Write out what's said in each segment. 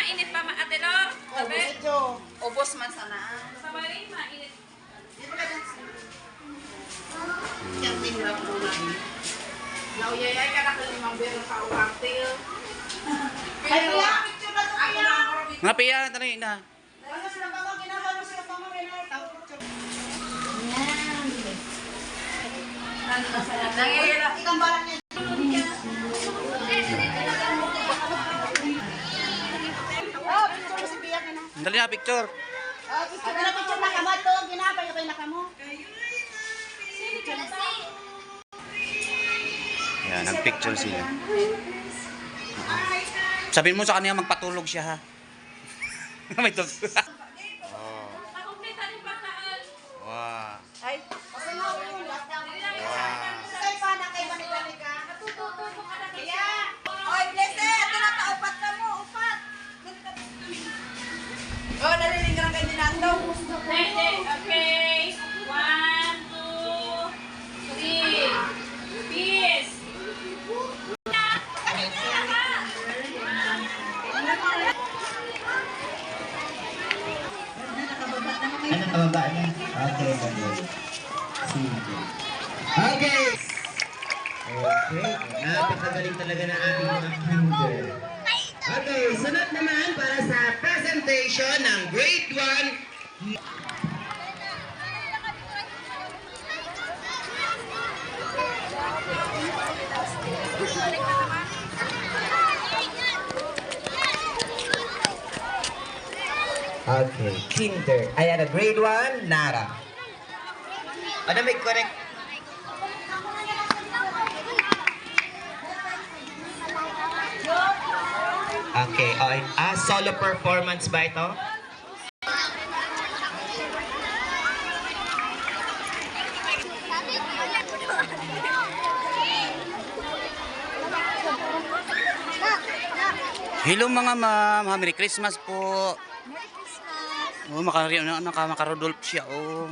mainit pa ate no? Sabi? Ubos man sana. Sabay, mainit. Yang tinggal pulang. Lau yayay ka na kalimang bero sa uwartil. Ay, Pia, picture na to, Pia. Nga Pia, tali na. Ano sila pa mo, ginagawa sila pa mo, picture. Yan. Ikang balang niya. Oh, picture si Pia ka na. Dali na, picture. Oh, picture na ka mo. Ito, ginapay na ka mo. Yan, nag-picture sila. Sabihin mo sa kanya magpatulog siya ha. May tulog. Oh. Wow. Ay, pasangaw yun. Say pa na kay Manila ka. Natututo ka na kaya. Oy, Blessed, ito na paupat ka mo, upat. Oh, narinig ka na kay Dinando. Okay. 1, 2, 3. Peace. Ano kababa na? Okay, okay. Sige. Okay! Okay. Napakagaling talaga na ating mga kinder. Okay, sunod naman para sa presentation ng grade 1. Okay, kinder. Ayan, grade 1, Nara. Ano may correct? Okay, okay. Solo performance ba ito? Hello mga ma'am, Merry Christmas po. Oh, makarodolf siya. Oh.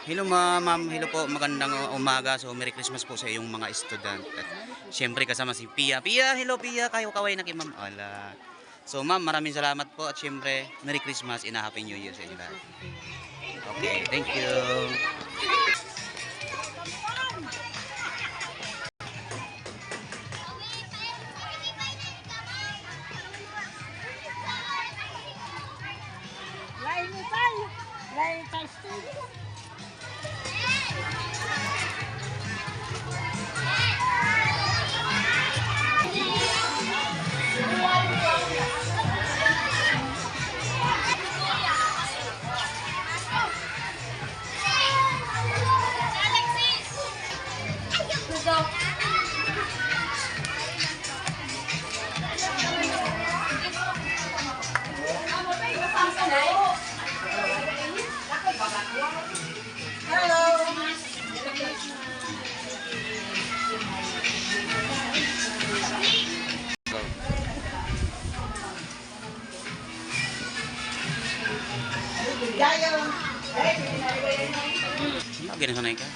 Hello ma'am, hello po, magandang umaga. So Merry Christmas po sa iyong mga student. At syempre kasama si Pia. Pia, hello Pia, kayo kaway na kay ma'am. Ala. So ma'am, maraming salamat po at syempre Merry Christmas and Happy New Year sa inyo lahat. Okay, thank you. Lagi na sanay ka.